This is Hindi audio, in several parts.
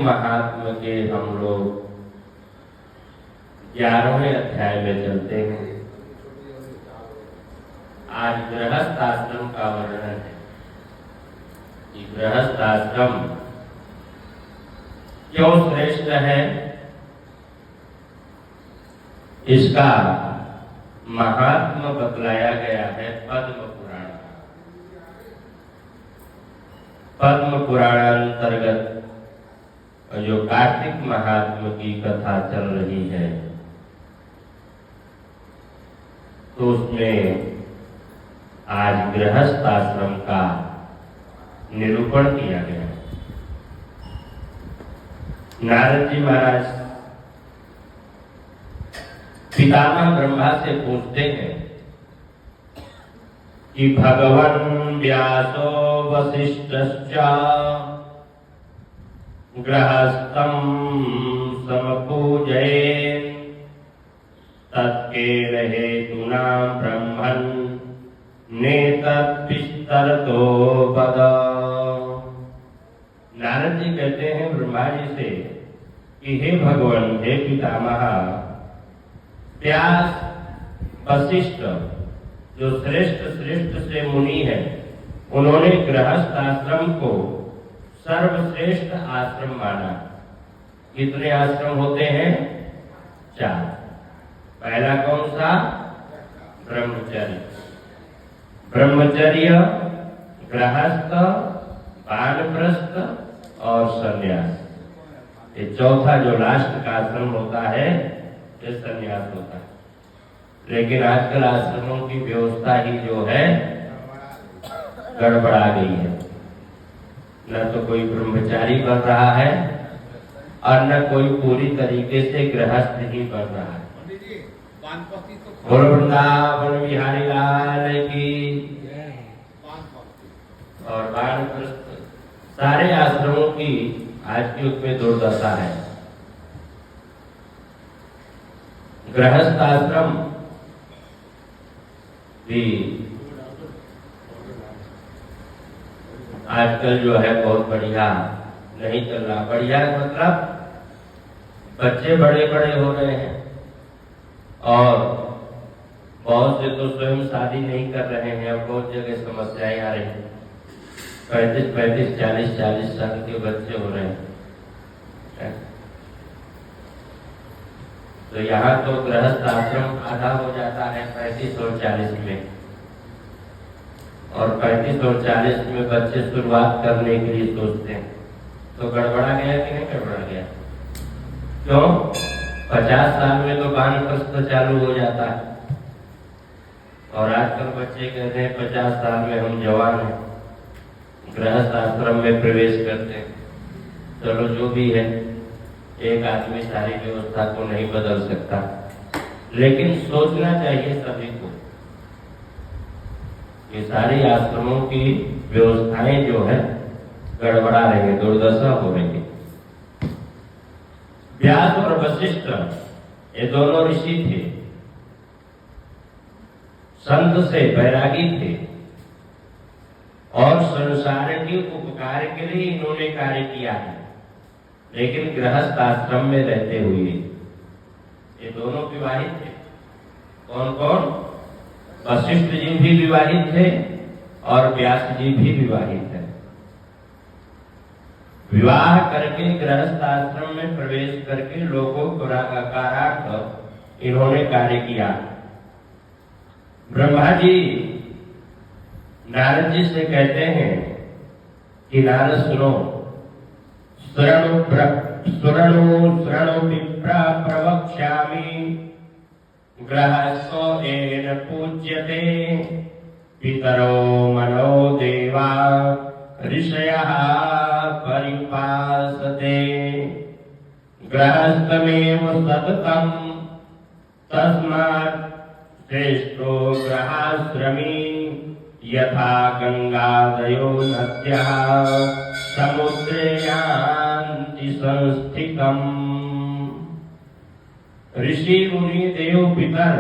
महात्मा के हम लोग 11वें अध्याय में चलते हैं। आज गृहस्थ आश्रम का वर्णन है कि गृहस्थ आश्रम क्यों श्रेष्ठ है। इसका महात्मा बतलाया गया है पद्म पुराण। पद्म पुराणांतर्गत जो कार्तिक महात्मा की कथा चल रही है, तो उसमें आज गृहस्थ आश्रम का निरूपण किया गया। नारद जी महाराज पितामह ब्रह्मा से पूछते हैं कि भगवन् व्यासो वसिष्ठश्च गृहस्थं समपूजयेत् तत्केन हेतुना ब्रह्मन् नेतद्विस्तरतो वद। नारद जी कहते हैं ब्रह्मा जी से कि हे भगवान, हे पितामह, व्यास वशिष्ठ जो श्रेष्ठ से मुनि है, उन्होंने गृहस्थ आश्रम को सर्वश्रेष्ठ आश्रम माना। कितने आश्रम होते हैं? 4। पहला कौन सा? ब्रह्मचर्य, गृहस्थ, वानप्रस्थ और संन्यास। ये चौथा जो लास्ट का आश्रम होता है, ये संन्यास होता है। लेकिन आजकल आश्रमों की व्यवस्था ही जो है गड़बड़ा गई है। न तो कोई ब्रह्मचारी बन रहा है और न कोई पूरी तरीके से गृहस्थ ही बन रहा है। बोलो वृंदावन बिहारी लाल की। और वानप्रस्थ, सारे आश्रमों की आज के युग में दुर्दशा है। गृहस्थ आश्रम भी आजकल जो है बहुत बढ़िया नहीं चल रहा। बढ़िया मतलब बच्चे बड़े हो रहे हैं और बहुत से तो स्वयं शादी नहीं कर रहे हैं। अब बहुत जगह समस्याएं आ रही हैं। 35, 40 साल के बच्चे हो रहे हैं। तो यहाँ तो गृहस्थ आश्रम आधा हो जाता है 35 और 40 में, और 35 और 40 में बच्चे शुरुआत करने के लिए सोचते हैं। तो गड़बड़ा गया कि नहीं गड़बड़ा गया? क्यों? 50 साल में तो वानप्रस्थ चालू हो जाता है, और आजकल बच्चे कहते हैं 50 साल में हम जवान हैं, गृहस्थ आश्रम में प्रवेश करते हैं। चलो जो भी है, एक आदमी सारी व्यवस्था को नहीं बदल सकता, लेकिन सोचना चाहिए सभी को। ये सारी आश्रमों की व्यवस्थाएं जो है गड़बड़ा रही है, दुर्दशा हो रही है। व्यास और वशिष्ठ ये दोनों ऋषि थे, संत से वैरागी थे, और संसार के उपकार के लिए इन्होंने कार्य किया है। लेकिन गृहस्थ आश्रम में रहते हुए ये दोनों विवाहित थे। कौन कौन? वशिष्ठ जी भी विवाहित थे और व्यास जी भी विवाहित है। विवाह करके गृहस्थ आश्रम में प्रवेश करके लोगों को कारार्थ इन्होंने कार्य किया। ब्रह्मा जी नारद जी से कहते हैं कि नारद सुनो, शृणु विप्र प्रवक्ष्यामि गृहस्थो येन पूज्यते पितरो मनो देवा ऋषयः परिपासते गृहस्थमेव सततं तस्मात् श्रेष्ठो गृहाश्रमी यथा गंगादयो नद्यः समुद्रे यान्ति संस्थितम्। ऋषि मुनि देव पितर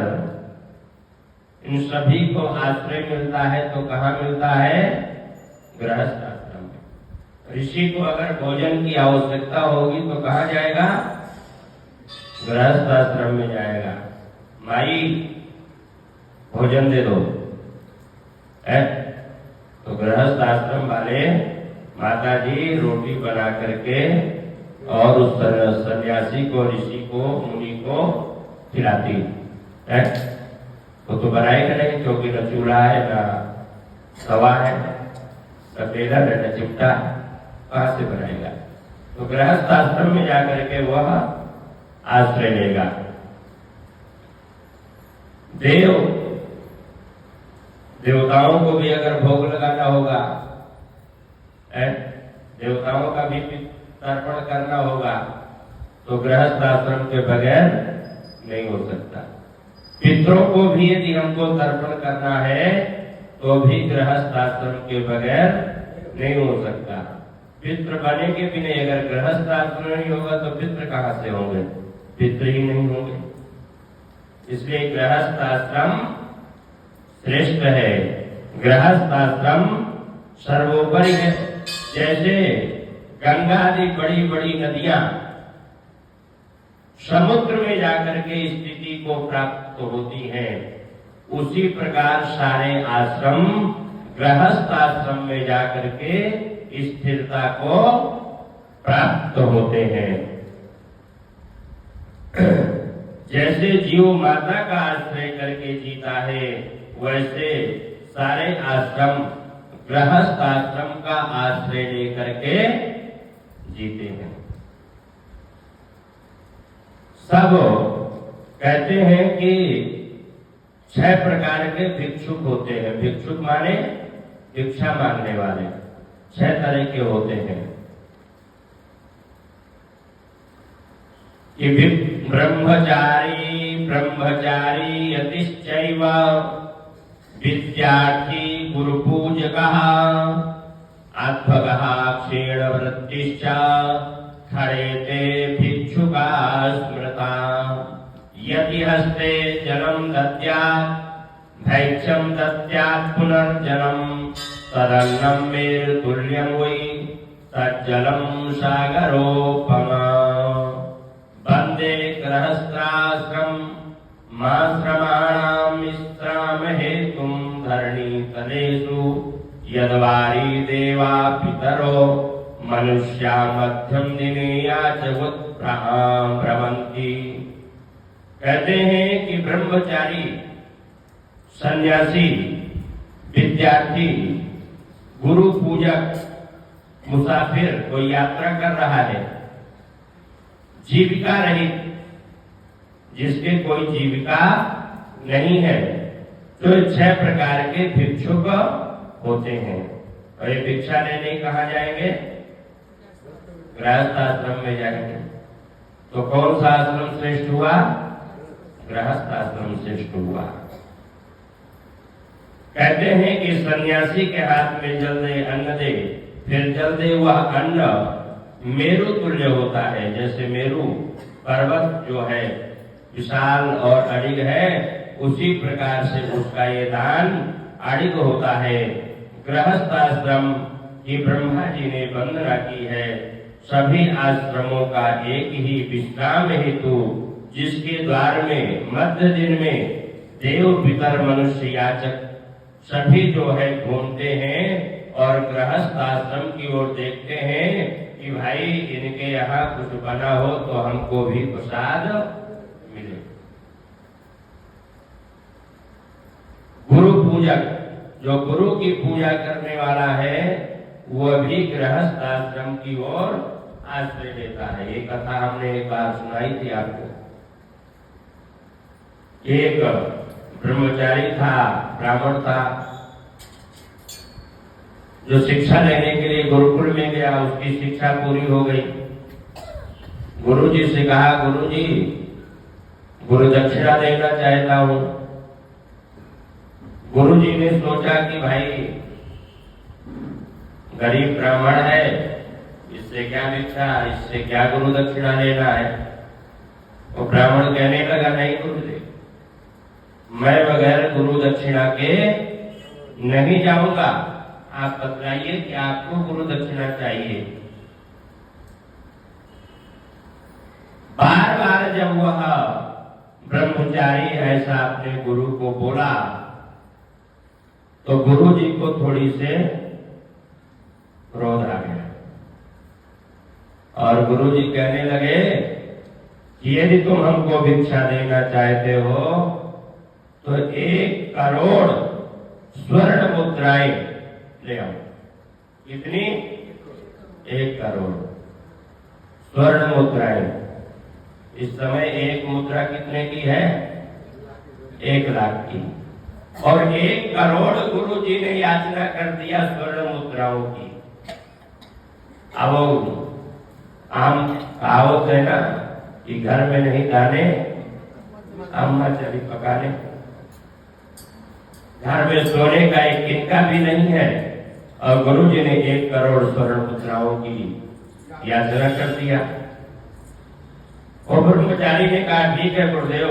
इन सभी को आश्रय मिलता है तो कहाँ मिलता है? गृहस्थ आश्रम में। ऋषि को अगर भोजन की आवश्यकता होगी तो कहाँ जाएगा? गृहस्थ आश्रम में जाएगा। माई भोजन दे दो, है? तो गृहस्थ आश्रम वाले माता जी रोटी बना करके और उस सन्यासी को, ऋषि को, मुनि को खिलाती है। वो तो बनाएगा नहीं, क्योंकि न चूल्हा है, न तवा है, न बेलन है, न चिमटा, कहाँ से बनाएगा? तो गृहस्थ आश्रम में जाकर के वह आश्रय लेगा। देवताओं को भी अगर भोग लगाना होगा, देवताओं का भी तर्पण करना होगा, तो गृहस्थ आश्रम के बगैर नहीं हो सकता। पितरों को भी यदि हमको तर्पण करना है तो भी गृहस्थ आश्रम के बगैर नहीं हो सकता। पितृ बने के भी नहीं, अगर गृहस्थ आश्रम नहीं होगा तो पितृ कहाँ से होंगे? पितृ ही नहीं होंगे। इसलिए गृहस्थ आश्रम श्रेष्ठ है। गृहस्थ आश्रम सर्वोपरि है। जैसे गंगा आदि बड़ी बड़ी नदियां समुद्र में जाकर के स्थिति को प्राप्त होती हैं, उसी प्रकार सारे आश्रम गृहस्थ आश्रम में जाकर के स्थिरता को प्राप्त होते हैं। जैसे जीव माता का आश्रय करके जीता है, वैसे सारे आश्रम गृहस्थ आश्रम का आश्रय लेकर के जीते हैं। सब कहते हैं कि 6 प्रकार के भिक्षुक होते हैं। भिक्षुक माने भिक्षा मांगने वाले 6 तरह के होते हैं। कि ब्रह्मचारी, ब्रह्मचारी यतिश्चैव, विद्यार्थी, गुरुपूजकः, अध्वगः, क्षीणवृत्तिश्च, खरेते भिक्षुका स्मृता। यदि हस्ते जलम दद्यात्, भैक्षम दद्यात् पुनर्जलम, तदन्नं मेरुतुल्यं वै तज्जलं सागरोपमा। वन्दे गृहस्थाश्रम माश्रमाणां विश्राम हेतुं धरणीतलेषु यद्वारी देवा पितरो मनुष्या मध्यम दिने याचवत् भ्रमन्ति। कहते हैं कि ब्रह्मचारी, सन्यासी, विद्यार्थी, गुरु पूजक, मुसाफिर, कोई यात्रा कर रहा है, जीविका रहित, जिसके कोई जीविका नहीं है, तो 6 प्रकार के भिक्षुक होते हैं। और ये भिक्षा लेने कहाँ जाएंगे? गृहस्थ आश्रम में जाएंगे। तो कौन सा आश्रम श्रेष्ठ हुआ? गृहस्थ आश्रम श्रेष्ठ हुआ। कहते हैं कि सन्यासी के हाथ में जल दे, अन्न दे, फिर जल दे, वह अन्न मेरु तुल्य होता है। जैसे मेरु पर्वत जो है विशाल और अडिग है, उसी प्रकार से उसका ये दान अडिग होता है। गृहस्थ आश्रम की ब्रह्मा जी ने वंदना की है। सभी आश्रमों का एक ही विश्राम हेतु, जिसके द्वार में मध्य दिन में देव, पितर, मनुष्य, याचक सभी जो है घूमते हैं और गृहस्थ आश्रम की ओर देखते हैं कि भाई इनके यहाँ कुछ बना हो तो हमको भी प्रसाद मिले। गुरु पूजक, जो गुरु की पूजा करने वाला है, वह भी गृहस्थ आश्रम की ओर आश्रय लेता है। ये कथा हमने एक बार सुनाई थी आपको। एक ब्रह्मचारी था, ब्राह्मण था, जो शिक्षा लेने के लिए गुरुकुल में गया। उसकी शिक्षा पूरी हो गई। गुरुजी से कहा, गुरुजी गुरु दक्षिणा देना चाहता हूं। गुरुजी ने सोचा कि भाई गरीब ब्राह्मण है, इससे क्या भिक्षा, इससे क्या गुरु दक्षिणा लेना है। वो ब्राह्मण कहने लगा, नहीं गुरुदेव, मैं बगैर गुरु दक्षिणा के नहीं जाऊंगा। आप बतलाइए कि आपको गुरु दक्षिणा चाहिए। बार बार जब वह ब्रह्मचारी ऐसा अपने गुरु को बोला तो गुरु जी को थोड़ी से क्रोध आ गया और गुरु जी कहने लगे कि यदि तुम हमको भिक्षा देना चाहते हो तो 1 करोड़ स्वर्ण मुद्राएं ले आओ। कितनी? 1 करोड़ स्वर्ण मुद्राएं। इस समय एक मुद्रा कितने की है? 1 लाख की। और 1 करोड़ गुरु जी ने याचना कर दिया स्वर्ण मुद्राओं की। अब आम कहावत है ना कि घर में नहीं दाने अम्मा चली पकाने। घर में सोने का एक किनका भी नहीं है और गुरु जी ने 1 करोड़ स्वर्ण मुद्राओं की याचना कर दिया। और ब्रह्मचारी ने कहा ठीक है गुरुदेव,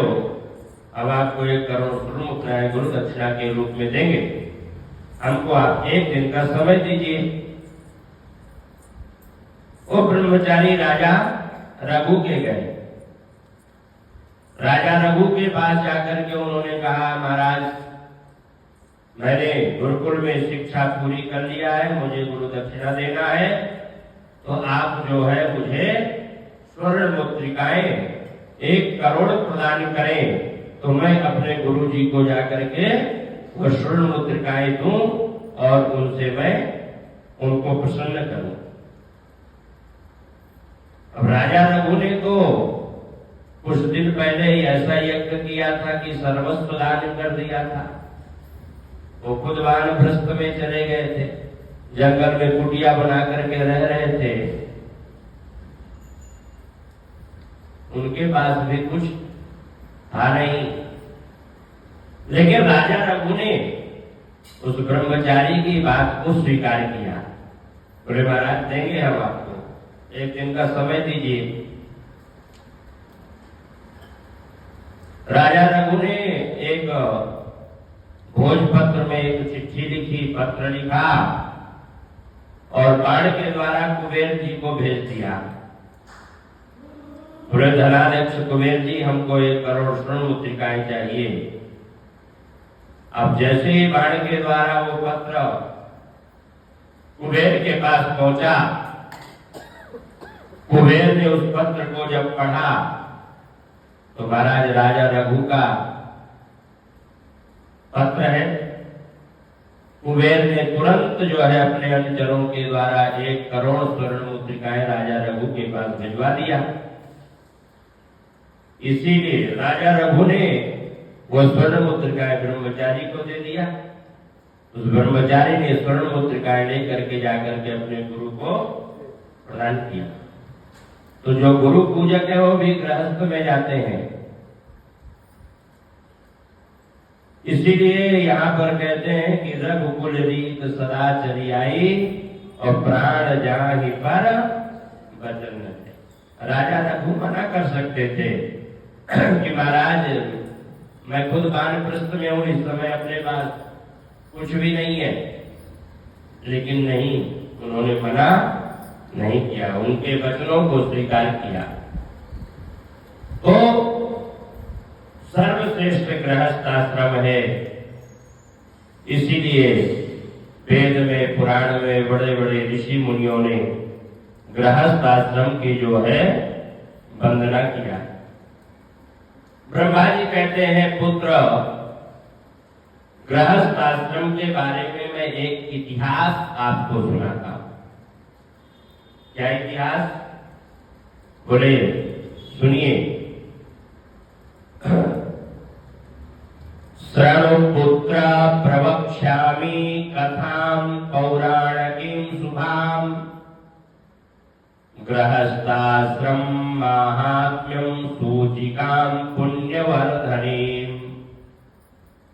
अब आपको 1 करोड़ स्वर्ण मुद्राएं गुरु दक्षिणा के रूप में देंगे, हमको आप 1 दिन का समय दीजिए। वो ब्रह्मचारी राजा रघु के गए। राजा रघु के पास जाकर के उन्होंने कहा महाराज, मैंने गुरुकुल में शिक्षा पूरी कर लिया है, मुझे गुरु दक्षिणा देना है, तो आप जो है मुझे स्वर्ण मुद्रिकाएं 1 करोड़ प्रदान करें तो मैं अपने गुरु जी को जाकर के वो स्वर्ण मुद्रिकाएं दूं और उनसे मैं उनको प्रसन्न करूं। अब राजा रघु ने तो कुछ दिन पहले ही ऐसा यज्ञ किया था कि सर्वस्व दान कर दिया था। वो खुद वानप्रस्थ में चले गए थे, जंगल में कुटिया बना करके रह रहे थे, उनके पास भी कुछ था नहीं। लेकिन राजा रघु ने उस ब्रह्मचारी की बात को स्वीकार किया। बोले महाराज देंगे हम आपको, 1 दिन का समय दीजिए। राजा रघु ने एक भोजपत्र में एक चिट्ठी लिखी, पत्र लिखा और बाण के द्वारा कुबेर जी को भेज दिया। बोले धनाध्यक्ष कुबेर जी, हमको 1 करोड़ स्वर्ण मुद्रिकाएं चाहिए। अब जैसे ही बाण के द्वारा वो पत्र कुबेर के पास पहुंचा, कुबेर ने उस पत्र को जब पढ़ा तो महाराज राजा रघु का पत्र है। कुबेर ने तुरंत जो है अपने अनुचरों के द्वारा 1 करोड़ स्वर्ण मुद्रिकाएं राजा रघु के पास भिजवा दिया। इसीलिए राजा रघु ने वो स्वर्ण मुद्रिकाएं ब्रह्मचारी को दे दिया। उस ब्रह्मचारी ने स्वर्ण मुद्रिकाएं लेकर के जाकर के अपने गुरु को प्रदान किया। तो जो गुरु पूजक है वो भी गृहस्थ में जाते हैं। इसीलिए यहाँ पर कहते हैं कि रघुकुल रीत सदा चली आई और प्राण जाहि पर वचन न थे। राजा रघु मना कर सकते थे कि महाराज मैं खुद वानप्रस्थ में हूं, इस समय अपने पास कुछ भी नहीं है, लेकिन नहीं, उन्होंने मना नहीं किया, उनके वचनों को स्वीकार किया। तो सर्वश्रेष्ठ गृहस्थ आश्रम है। इसीलिए वेद में, पुराण में बड़े बड़े ऋषि मुनियों ने गृहस्थ आश्रम की जो है वंदना किया। ब्रह्मा जी कहते हैं पुत्र, गृहस्थ आश्रम के बारे में मैं एक इतिहास आपको सुनाता हूं। क्या इतिहास? बोले सुनिए। शृणुपुत्र प्रवक्ष्यामि कथां पौराणिकीं शुभां गृहस्थाश्रम माहात्म्यं सूचिकां पुण्यवर्धनीं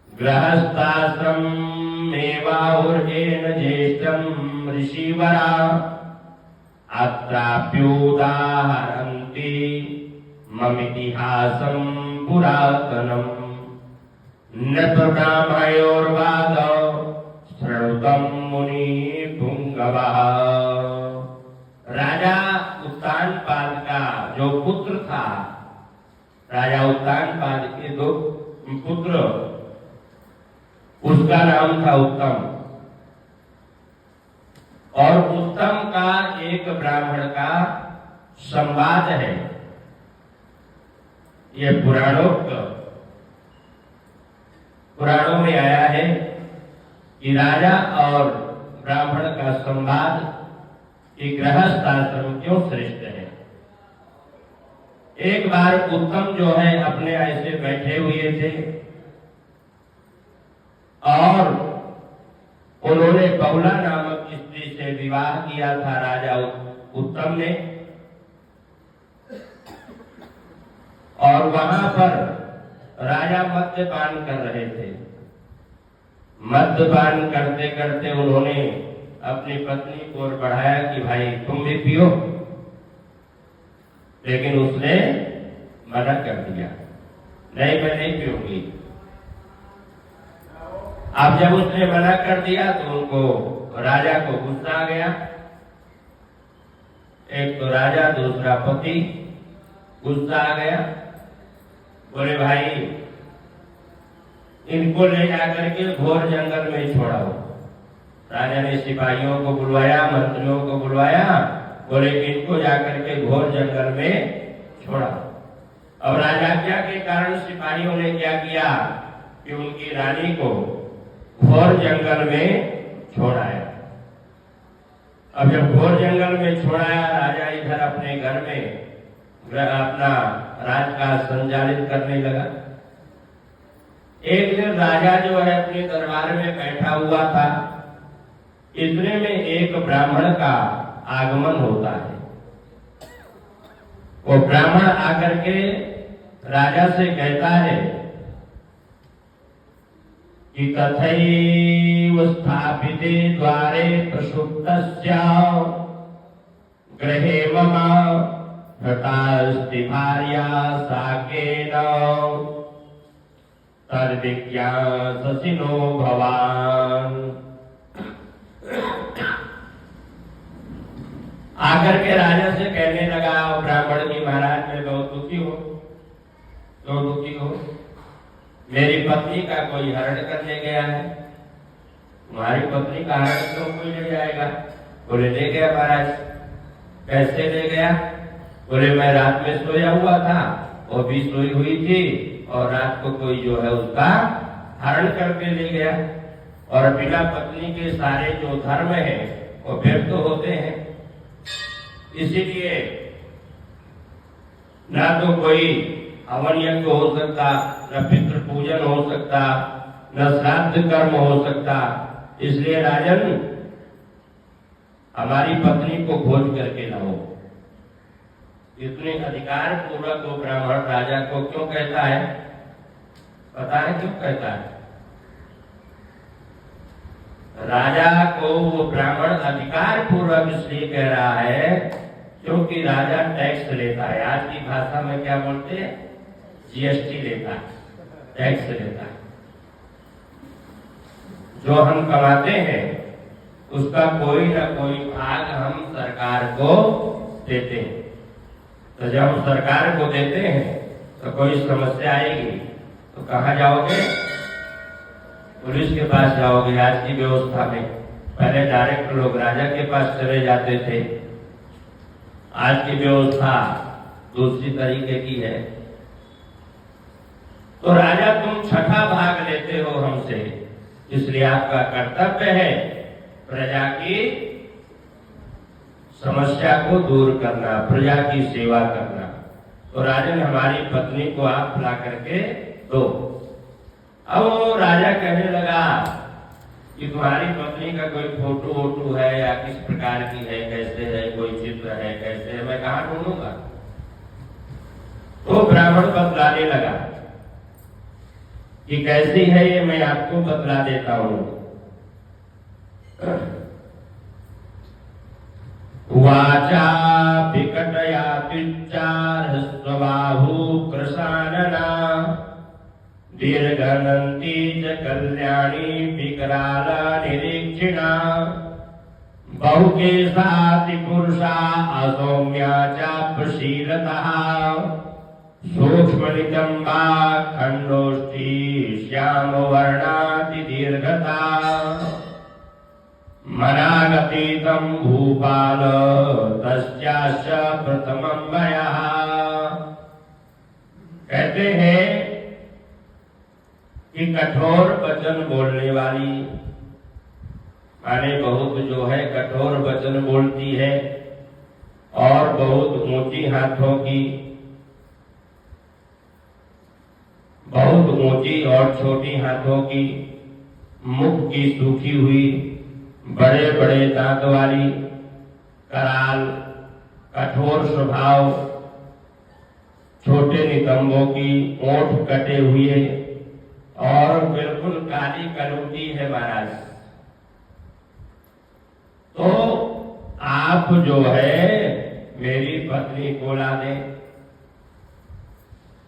गृहस्थाश्रमेवाहुर्येन ज्येष्ठं ऋषिवरा अत्राप्युदाहरन्ति ममितिहासं पुरातनम् नृपब्राह्मणयोर्वाद श्रृणुतं मुनि पुंगवः। राजा उत्तानपाद का जो पुत्र था, राजा उत्तानपाद के 2 पुत्र, उसका नाम था उत्तम, और उत्तम का एक ब्राह्मण का संवाद है। यह पुराणों में आया है कि राजा और ब्राह्मण का संवाद कि गृहस्थ आश्रम क्यों श्रेष्ठ है। एक बार उत्तम जो है अपने ऐसे बैठे हुए थे और उन्होंने बहुला नामक स्त्री से विवाह किया था राजा उत्तम ने, और वहां पर राजा मद्यपान कर रहे थे। मद्यपान करते करते उन्होंने अपनी पत्नी को और बढ़ाया कि भाई तुम भी पियो, लेकिन उसने मना कर दिया, नहीं मैं नहीं पीऊंगी। अब जब उसने मना कर दिया तो उनको राजा को गुस्सा आ गया। एक तो राजा, दूसरा पति, गुस्सा आ गया। बोले भाई इनको ले जाकर के घोर जंगल में छोड़ाओ। राजा ने सिपाहियों को बुलवाया, मंत्रियों को बुलवाया, बोले कि इनको जाकर के घोर जंगल में छोड़ाओ। अब राजाज्ञा के कारण सिपाहियों ने क्या किया कि उनकी रानी को घोर जंगल में छोड़ाया। अब जब घोर जंगल में छोड़ाया, राजा इधर अपने घर में अपना राजकाज संचालित करने लगा। एक दिन राजा जो है अपने दरबार में बैठा हुआ था, इतने में एक ब्राह्मण का आगमन होता है। वो ब्राह्मण आकर के राजा से कहता है कि तथैव स्थापिते द्वारे प्रसुप्तस्य गृहे मम हतास्ति भार्या साकेन तद्विज्ञाससि नो भवान्। आकर के राजा से कहने लगा ब्राह्मण की, महाराज मैं बहुत दुखी हो, मेरी पत्नी का कोई हरण करने गया है। तुम्हारी पत्नी का हरण क्यों कोई ले जाएगा? बोले ले गया महाराज। कैसे ले गया? बोले मैं रात में सोया हुआ था, वो भी सोई हुई थी, और रात को कोई जो है उसका हरण करके ले गया। और बिना पत्नी के सारे जो धर्म है वो व्यर्थ होते हैं, इसीलिए ना तो कोई हवन यज्ञ हो सकता, न पितृ पूजन हो सकता, न श्राद्ध कर्म हो सकता। इसलिए राजन हमारी पत्नी को खोज करके लाओ। इतने अधिकार पूर्वक वो ब्राह्मण राजा को क्यों कहता है? पता है क्यों कहता है? राजा को वो ब्राह्मण अधिकार पूर्वक इसलिए कह रहा है क्योंकि राजा टैक्स लेता है। आज की भाषा में क्या बोलते हैं? जीएसटी लेता है, टैक्स लेता है। जो हम कमाते हैं उसका कोई ना कोई भाग हम सरकार को देते हैं। तो जब हम सरकार को देते हैं तो कोई समस्या आएगी तो कहाँ जाओगे? पुलिस के पास जाओगे। आज की व्यवस्था में पहले डायरेक्ट लोग राजा के पास चले जाते थे, आज की व्यवस्था दूसरी तरीके की है। तो राजा तुम छठा भाग लेते हो हमसे, इसलिए आपका कर्तव्य है प्रजा की समस्या को दूर करना, प्रजा की सेवा करना। तो राजन हमारी पत्नी को आप ला करके दो। अब वो राजा कहने लगा कि तुम्हारी पत्नी का कोई फोटो वोटो है या किस प्रकार की है, कैसे है, कोई चित्र है, कैसे है, मैं कहाँ ढूंढूंगा? तो ब्राह्मण बतलाने लगा कि कैसी है ये मैं आपको बतला देता हूं। वाचा विकटया तुच्चार स्वबाहु कृशानना दीर्घनन्ती च कल्याणी विकराल निरीक्षिणा बहुकेशातिपुरुषा असौम्या चापशीलतः सूक्ष्मनितम्बा खण्डोष्ठी श्यामवर्णातिदीर्घता मनागतीतं भूपाल तस्याश्च प्रथमं वयः। कहते हैं कि कठोर वचन बोलने वाली माने बहुत जो है कठोर वचन बोलती है और बहुत ऊंची हाथों की, बहुत ऊंची और छोटी हाथों की, मुख की सूखी हुई, बड़े बड़े दांत वाली, कराल, कठोर स्वभाव, छोटे नितंबों की, ओठ कटे हुए और बिल्कुल काली कलूटी है महाराज। तो आप जो है मेरी पत्नी को ला दें।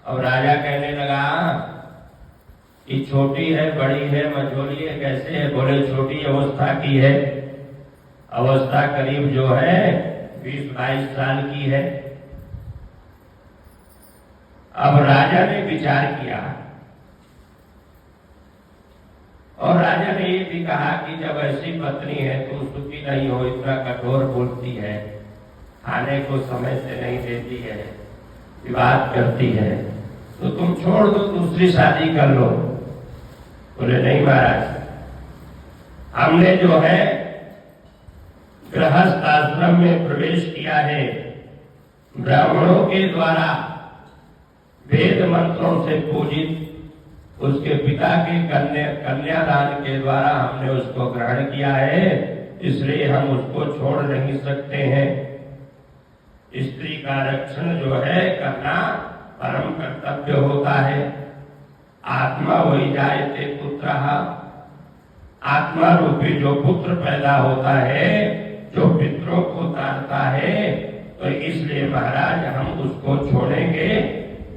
अब राजा कहने लगा कि छोटी है, बड़ी है, मझोली है, कैसे है? बोले छोटी अवस्था की है, अवस्था करीब जो है 20-22 साल की है। अब राजा ने विचार किया और राजा ने ये भी कहा कि जब ऐसी पत्नी है तुम सुखी नहीं हो, इतना कठोर बोलती है, खाने को समय से नहीं देती है, विवाद करती है, तो तुम छोड़ दो, दूसरी शादी कर लो। बोले नहीं महाराज, हमने जो है गृहस्थ आश्रम में प्रवेश किया है, ब्राह्मणों के द्वारा वेद मंत्रों से पूजित उसके पिता के कन्यादान के द्वारा हमने उसको ग्रहण किया है, इसलिए हम उसको छोड़ नहीं सकते हैं। स्त्री का रक्षण जो है करना परम कर्तव्य होता है। आत्मा वही जायते पुत्र, आत्मा रूपी जो पुत्र पैदा होता है, जो पितरों को तारता है, तो इसलिए महाराज हम उसको छोड़ेंगे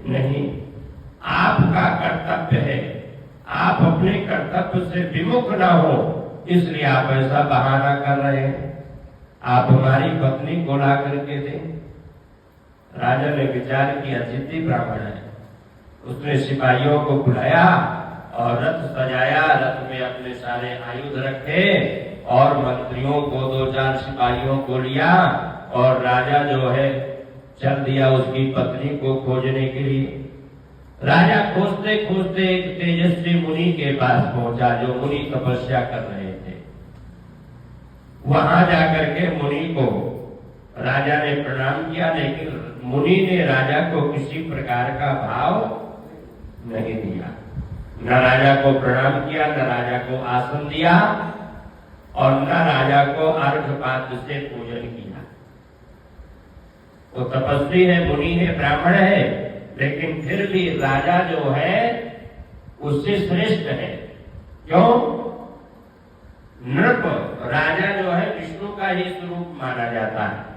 नहीं। आपका कर्तव्य है, आप अपने कर्तव्य से विमुख ना हो, इसलिए आप ऐसा बहाना कर रहे हैं। आप हमारी पत्नी को ला करके दें। राजा ने विचार किया, जिद्दी ब्राह्मण है। उसने सिपाहियों को बुलाया और रथ सजाया, रथ में अपने सारे आयुध रखे और मंत्रियों को 2-4 सिपाहियों को लिया और राजा जो है चल दिया उसकी पत्नी को खोजने के लिए। राजा खोजते खोजते एक तेजस्वी मुनि के पास पहुंचा, जो मुनि तपस्या कर रहे थे। वहां जाकर के मुनि को राजा ने प्रणाम किया, लेकिन मुनि ने राजा को किसी प्रकार का भाव नहीं दिया। न राजा को प्रणाम किया, न राजा को आसन दिया और न राजा को अर्घपात्र से पूजन किया। वो तपस्वी है, मुनि है, ब्राह्मण है, लेकिन फिर भी राजा जो है उससे श्रेष्ठ है। क्यों? नृप राजा जो है विष्णु का ही स्वरूप माना जाता है।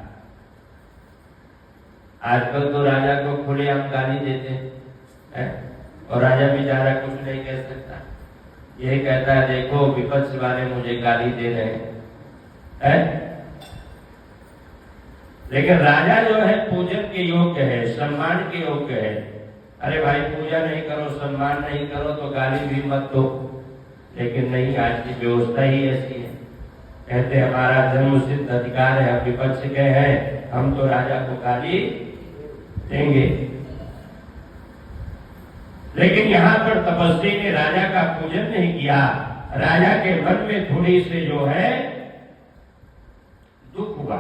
आजकल तो राजा को खुलेआम गाली देते हैं और राजा बेचारा कुछ नहीं कह सकता। यही कहता है देखो विपक्ष वाले मुझे गाली दे रहे हैं। लेकिन राजा जो है पूजन के योग्य है, सम्मान के योग्य है। अरे भाई पूजा नहीं करो, सम्मान नहीं करो तो गाली भी मत दो। लेकिन नहीं, आज की व्यवस्था ही ऐसी है। कहते हमारा जन्म सिद्ध अधिकार है, हम विपक्ष के हैं, हम तो राजा को गाली देंगे। लेकिन यहाँ पर तपस्वी ने राजा का पूजन नहीं किया। राजा के मन में थोड़ी से जो है दुख हुआ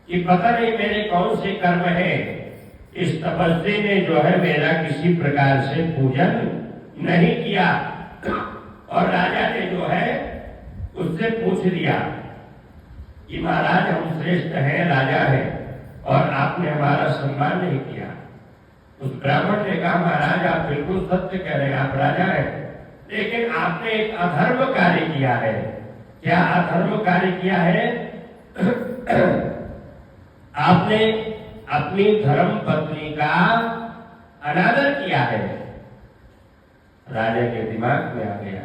कि पता नहीं मेरे कौन से कर्म है, इस तपस्वी ने जो है मेरा किसी प्रकार से पूजन नहीं किया। और राजा ने जो है उससे पूछ लिया कि महाराज हम श्रेष्ठ हैं, राजा हैं, और आपने हमारा सम्मान नहीं किया। उस ब्राह्मण ने कहा महाराज आप बिल्कुल सत्य कह रहे हैं, आप राजा हैं, लेकिन आपने एक अधर्म कार्य किया है। क्या अधर्म कार्य किया है? आपने अपनी धर्म पत्नी का अनादर किया है। राजा के दिमाग में आ गया,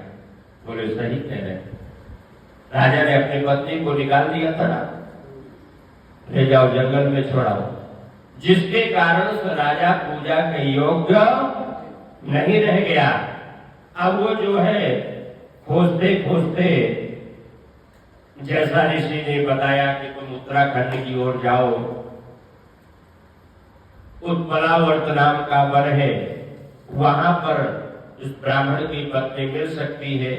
बोले सही कह रहे। राजा ने अपनी पत्नी को निकाल दिया था ना, ले जाओ जंगल में छोड़ाओ, जिसके कारण से राजा पूजा के योग्य नहीं रह गया। अब वो जो है खोजते खोजते, जैसा ऋषि ने बताया कि तुम उत्तराखंड की ओर जाओ, उत्पलावर्त नाम का वन है, वहां पर इस ब्राह्मण की पत्नी मिल सकती है।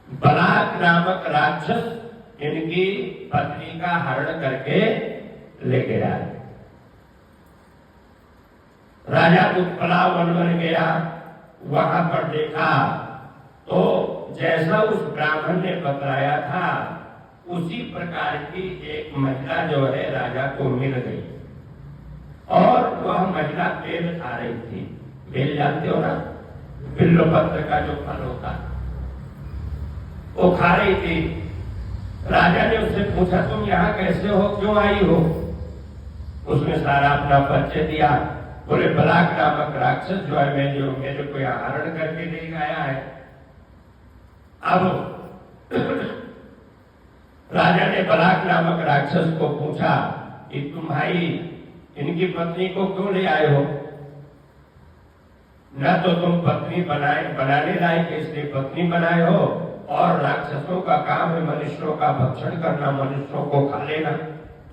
बलाक नामक राक्षस इनकी पत्नी का हरण करके ले गया। राजा उत्पला वन बन गया, वहां पर देखा तो जैसा उस ब्राह्मण ने बतलाया था उसी प्रकार की एक महिला जो है राजा को मिल गई, और वह महिला बेल खा रही थी। बेल जानते हो ना, बिल्लो पत्र का जो फल होता है, वो खा रही थी। राजा ने उससे पूछा, तुम यहाँ कैसे हो, क्यों आई हो? उसने सारा अपना परिचय दिया। बोले बलाक नामक राक्षस जो है मेरे को यहाँ हरण करके ले गया है। अब राजा ने बलाक नामक राक्षस को पूछा कि तुम भाई इनकी पत्नी को क्यों ले आए हो? न तो तुम पत्नी बनाने लायक इसलिए पत्नी बनाए हो, और राक्षसों का काम है मनुष्यों का भक्षण करना, मनुष्यों को खा लेना,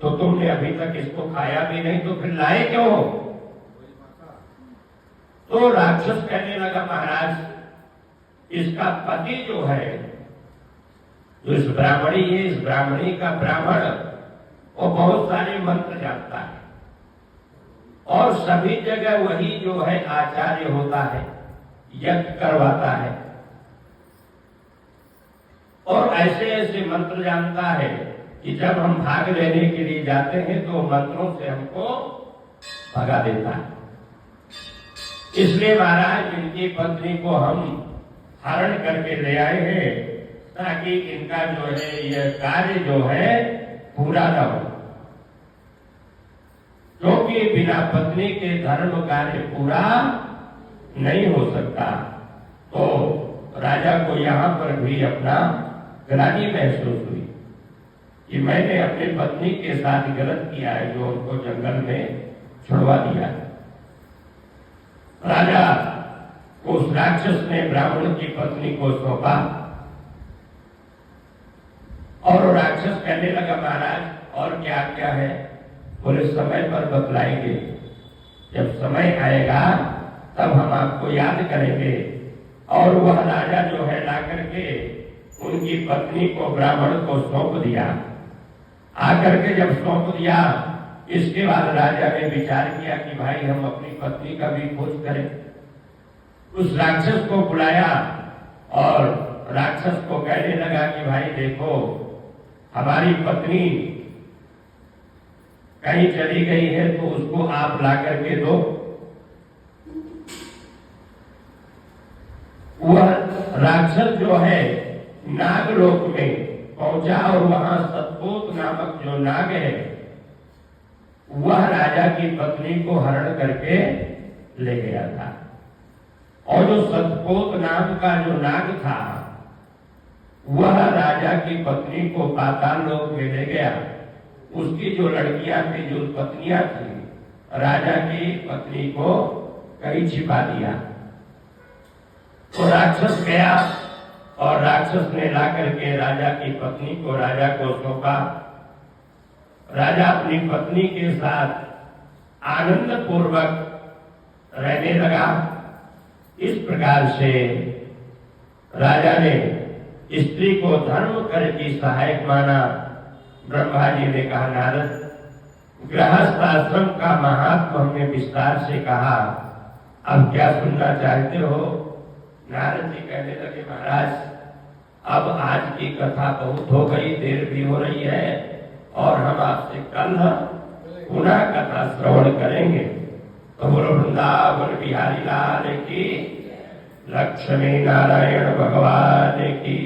तो तुमने अभी तक इसको खाया भी नहीं, तो फिर लाए क्यों हो? तो राक्षस कहने लगा, महाराज इसका पति जो है, जो इस ब्राह्मणी है, इस ब्राह्मणी का ब्राह्मण वो बहुत सारे मंत्र जानता है, और सभी जगह वही जो है आचार्य होता है, यज्ञ करवाता है, और ऐसे ऐसे मंत्र जानता है कि जब हम भाग लेने के लिए जाते हैं तो मंत्रों से हमको भगा देता है। इसलिए महाराज इनकी पत्नी को हम हरण करके ले आए हैं, ताकि इनका जो है यह कार्य जो है पूरा न हो, क्योंकि बिना पत्नी के धर्म कार्य पूरा नहीं हो सकता। तो राजा को यहाँ पर भी अपना ग्लानि महसूस हुई कि मैंने अपनी पत्नी के साथ गलत किया है, जो उनको जंगल में छुड़वा दिया। राजा उस राक्षस ने ब्राह्मण की पत्नी को सौंपा, और राक्षस कहने लगा, महाराज और क्या क्या है? बोले समय पर बतलाएंगे, जब समय आएगा तब हम आपको याद करेंगे। और वह राजा जो है ला करके उनकी पत्नी को ब्राह्मण को सौंप दिया। आकर के जब सौंप दिया, इसके बाद राजा ने विचार किया कि भाई हम अपनी पत्नी का भी खोज करें। उस राक्षस को बुलाया और राक्षस को कहने लगा कि भाई देखो, हमारी पत्नी कहीं चली गई है, तो उसको आप ला करके दो। वह राक्षस जो है नागलोक में पहुंचा, और वहां सतपोत नामक जो नाग है वह राजा की पत्नी को हरण करके ले गया था। और जो सतपोत नाम का जो नाग था वह राजा की पत्नी को पाताल लोक में ले गया। उसकी जो लड़कियां थी, जो पत्नियां थी, राजा की पत्नी को कहीं छिपा दिया। तो राक्षस गया और राक्षस ने ला करके राजा की पत्नी को राजा को सौंपा। राजा अपनी पत्नी के साथ आनंद पूर्वक रहने लगा। इस प्रकार से राजा ने स्त्री को धर्म कर की सहायक माना। ब्रह्मा जी ने कहा, नारद गृहस्थ आश्रम का महात्मा हमने विस्तार से कहा, अब क्या सुनना चाहते हो? नारद जी कहने लगे, महाराज अब आज की कथा बहुत हो गई, देर भी हो रही है, और हम आपसे कल पुनः कथा श्रवण करेंगे। तो बोलो वृंदावन बिहारी लाल की, लक्ष्मी नारायण भगवान की,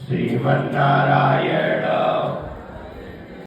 श्रीमन नारायण